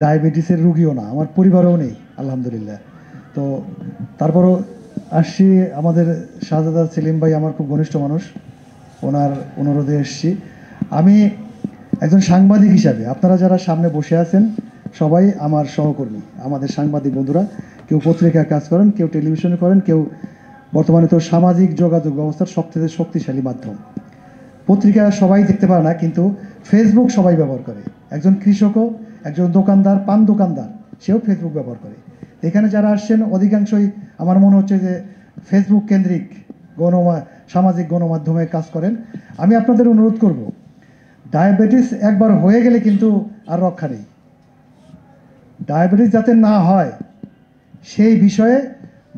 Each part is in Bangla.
ডায়াবেটিসের রুগীও না, আমার পরিবারেও নেই আলহামদুলিল্লাহ। তো তারপরও আসছি, আমাদের শাহজাদা সেলিম ভাই আমার খুব ঘনিষ্ঠ মানুষ, ওনার অনুরোধে এসছি। আমি একজন সাংবাদিক হিসাবে, আপনারা যারা সামনে বসে আছেন সবাই আমার সহকর্মী, আমাদের সাংবাদিক বন্ধুরা। কেউ পত্রিকায় কাজ করেন, কেউ টেলিভিশনে করেন, কেউ বর্তমানে তো সামাজিক যোগাযোগ ব্যবস্থার সবথেকে শক্তিশালী মাধ্যম। পত্রিকা সবাই দেখতে পারে না, কিন্তু ফেসবুক সবাই ব্যবহার করে। একজন কৃষকও, একজন দোকানদার, পান দোকানদার, সেও ফেসবুক ব্যবহার করে। এখানে যারা আসছেন অধিকাংশই আমার মনে হচ্ছে যে ফেসবুক কেন্দ্রিক সামাজিক গণমাধ্যমে কাজ করেন। আমি আপনাদের অনুরোধ করব, ডায়াবেটিস একবার হয়ে গেলে কিন্তু আর রক্ষা নেই। ডায়াবেটিস যাতে না হয় সেই বিষয়ে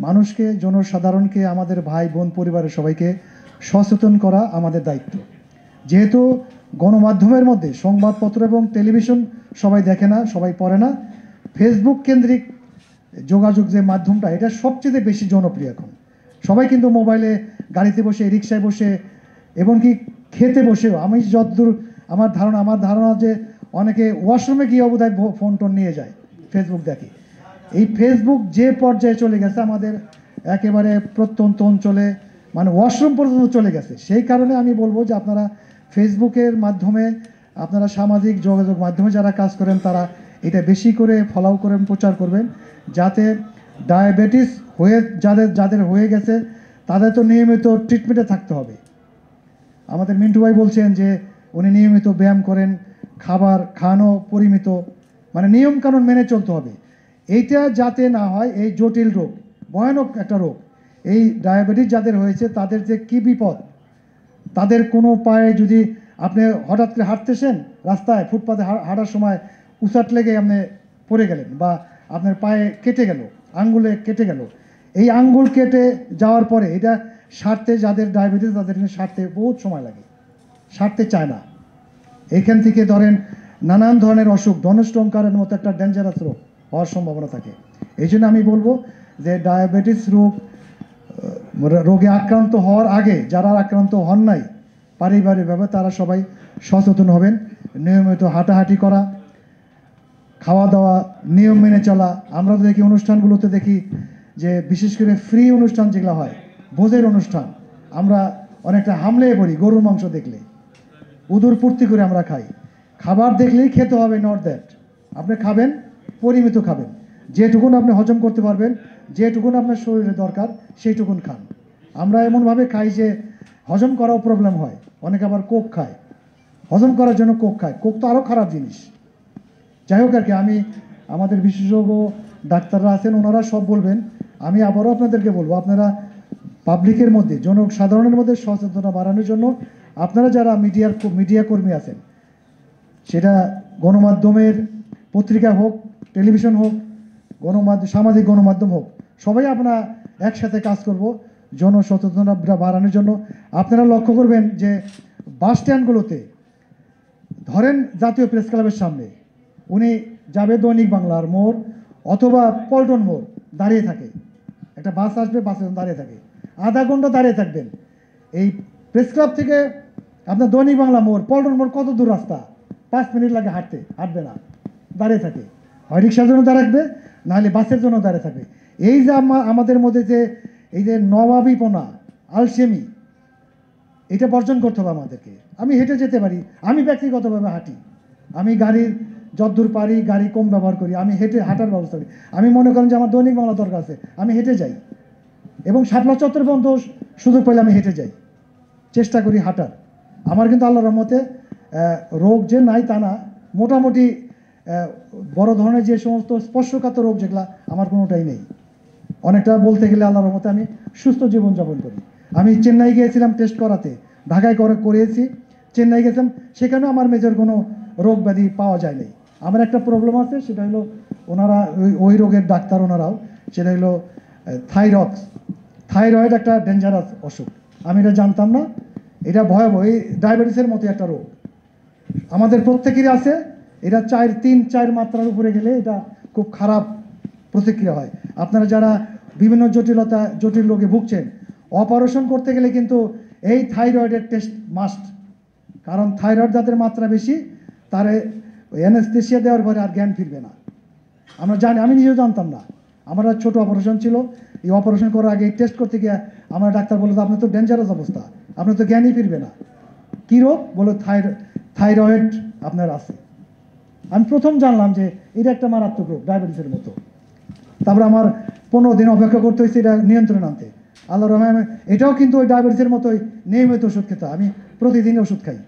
মানুষকে, জনসাধারণকে, আমাদের ভাই বোন পরিবারের সবাইকে সচেতন করা আমাদের দায়িত্ব। যেহেতু গণমাধ্যমের মধ্যে সংবাদপত্র এবং টেলিভিশন সবাই দেখে না, সবাই পড়ে না, ফেসবুক কেন্দ্রিক যোগাযোগ যে মাধ্যমটা, এটা সবচেয়ে বেশি জনপ্রিয় এখন। সবাই কিন্তু মোবাইলে, গাড়িতে বসে, রিক্সায় বসে, এমনকি খেতে বসেও, আমি যতদূর আমার ধারণা যে অনেকে ওয়াশরুমে গিয়ে বোধহয় ফোন টোন নিয়ে যায়, ফেসবুক দেখে। এই ফেসবুক যে পর্যায়ে চলে গেছে আমাদের একেবারে প্রত্যন্ত অঞ্চলে, মানে ওয়াশরুম পর্যন্ত চলে গেছে। সেই কারণে আমি বলবো যে আপনারা ফেসবুকের মাধ্যমে, আপনারা সামাজিক যোগাযোগ মাধ্যমে যারা কাজ করেন তারা এটা বেশি করে ফলো করেন, প্রচার করবেন, যাতে ডায়াবেটিস যাদের হয়ে গেছে তাদের তো নিয়মিত ট্রিটমেন্টে থাকতে হবে। আমাদের মিন্টু ভাই বলছেন যে উনি নিয়মিত ব্যায়াম করেন, খাবার খানো পরিমিত, মানে নিয়মকানুন মেনে চলতে হবে। এইটা যাতে না হয়, এই জটিল রোগ, ভয়ানক একটা রোগ, এই ডায়াবেটিস যাদের হয়েছে তাদের যে কী বিপদ। তাদের কোনো পায়ে যদি আপনি হঠাৎ করে হাঁটতেছেন, রাস্তায় ফুটপাতে হাঁটার সময় উচাট লেগে আপনি পড়ে গেলেন, বা আপনার পায়ে কেটে গেল, আঙ্গুলে কেটে গেল, এই আঙ্গুল কেটে যাওয়ার পরে এটা সারতে, যাদের ডায়াবেটিস তাদের সারতে বহুত সময় লাগে, সারতে চায় না। এইখান থেকে ধরেন নানান ধরনের অসুখ, ধনুষ্টঙ্কারের মতো একটা ডেঞ্জারাস রোগ হওয়ার সম্ভাবনা থাকে। এই জন্য আমি বলবো যে ডায়াবেটিস রোগে আক্রান্ত হওয়ার আগে যারা আক্রান্ত হন নাই পারিবারিকভাবে, তারা সবাই সচেতন হবেন। নিয়মিত হাঁটাহাঁটি করা, খাওয়া দাওয়া নিয়ম মেনে চলা। আমরা তো দেখি অনুষ্ঠানগুলোতে দেখি যে বিশেষ করে ফ্রি অনুষ্ঠান যেগুলো হয়, ভোজের অনুষ্ঠান, আমরা অনেকটা হামলেই পড়ি গরুর মাংস দেখলে, উদর পূর্তি করে আমরা খাই। খাবার দেখলেই খেতে হবে, নট দ্যাট। আপনি খাবেন, পরিমিত খাবেন, যেটুকুন আপনি হজম করতে পারবেন, যেটুকুন আপনার শরীরে দরকার সেইটুকুন খান। আমরা এমনভাবে খাই যে হজম করাও প্রবলেম হয়। অনেকে আবার কোক খায়, হজম করার জন্য কোক খায়। কোক তো আরও খারাপ জিনিস। যাই হোক আর কি, আমি আমাদের বিশেষজ্ঞ ডাক্তাররা আছেন, ওনারা সব বলবেন। আমি আবারও আপনাদেরকে বলবো, আপনারা পাবলিকের মধ্যে, জনসাধারণের মধ্যে সচেতনতা বাড়ানোর জন্য আপনারা যারা মিডিয়া কর্মী আছেন, সেটা গণমাধ্যমের পত্রিকা হোক, টেলিভিশন হোক, সামাজিক গণমাধ্যম হোক, সবাই আমরা একসাথে কাজ করব জনসচেতনতা বাড়ানোর জন্য। আপনারা লক্ষ্য করবেন যে বাস স্ট্যান্ডগুলোতে, ধরেন জাতীয় প্রেস ক্লাবের সামনে, উনি যাবে দৈনিক বাংলার মোড় অথবা পল্টন মোড়, দাঁড়িয়ে থাকে, একটা বাস আসবে, বাসের জন্য দাঁড়িয়ে থাকে, আধা ঘন্টা দাঁড়িয়ে থাকবেন। এই প্রেস ক্লাব থেকে আপনার দৈনিক বাংলা মোড়, পল্টন মোড় কত দূর রাস্তা? 5 মিনিট লাগে হাঁটবে না, দাঁড়িয়ে থাকে। হয় রিক্সার জন্য দাঁড়াবে, নাহলে বাসের জন্য দাঁড়িয়ে থাকবে। এই যে আমাদের মধ্যে যে এই যে নবাবিপনা, আলসেমি, এটা বর্জন করতে হবে আমাদেরকে। আমি হেঁটে যেতে পারি, আমি ব্যক্তিগতভাবে হাঁটি, আমি গাড়ির যতদূর পারি গাড়ি কম ব্যবহার করি, আমি হাঁটার ব্যবস্থা করি। আমি মনে করেন যে আমার দৈনিক বাংলা দরকার আছে, আমি হেঁটে যাই, এবং শাপলা চত্বর পর্যন্ত সুযোগ পেলে আমি হেঁটে যাই, চেষ্টা করি হাঁটার। আমার কিন্তু আল্লাহর রহমতে রোগ যে নাই তা না, মোটামুটি বড় ধরনের যে সমস্ত স্পর্শকাতর রোগ যেগুলো, আমার কোনোটাই নেই। অনেকটা বলতে গেলে আল্লাহর রহমতে আমি সুস্থ জীবনযাপন করি। আমি চেন্নাই গিয়েছিলাম টেস্ট করাতে, ঢাকায় করিয়েছি, চেন্নাই গেছিলাম, সেখানেও আমার মেজর কোনো রোগ ব্যাধি পাওয়া যায়নি। আমার একটা প্রবলেম আছে, সেটা হলো ওনারা ওই রোগের ডাক্তার ওনারাও, সেটা হলো থাইরয়েড একটা ডেঞ্জারাস অসুখ। আমি এটা জানতাম না, এটা ভয়াবহ, এই ডায়াবেটিসের মতো একটা রোগ আমাদের প্রত্যেকেরই আছে। এটা 3-4 মাত্রার উপরে গেলে এটা খুব খারাপ প্রতিক্রিয়া হয়। আপনারা যারা বিভিন্ন জটিল রোগে ভুগছেন, অপারেশন করতে গেলে কিন্তু এই থাইরয়েডের টেস্ট মাস্ট। কারণ থাইরয়েড যাদের মাত্রা বেশি, তারে অ্যানেস্থেসিয়া দেওয়ার পরে আর জ্ঞান ফিরবে না। আমরা জানি, আমি নিজেও জানতাম না। আমার একটা ছোট অপারেশন ছিল, এই অপারেশন করার আগে টেস্ট করতে গিয়ে আমার ডাক্তার বললো আপনার তো ডেঞ্জারাস অবস্থা, আপনার তো জ্ঞানই ফিরবে না। কী রোগ? বলো থাইরয়েড আপনার আছে। আমি প্রথম জানলাম যে এটা একটা মারাত্মক রোগ, ডায়াবেটিসের মতো। তারপরে আমার 15 দিন অপেক্ষা করতে হয়েছে এটা নিয়ন্ত্রণে আনতে। আল্লাহর রহমতে এটাও কিন্তু ওই ডায়াবেটিসের মতোই নিয়মিত ওষুধ খেতে হয়। আমি প্রতিদিন ওষুধ খাই।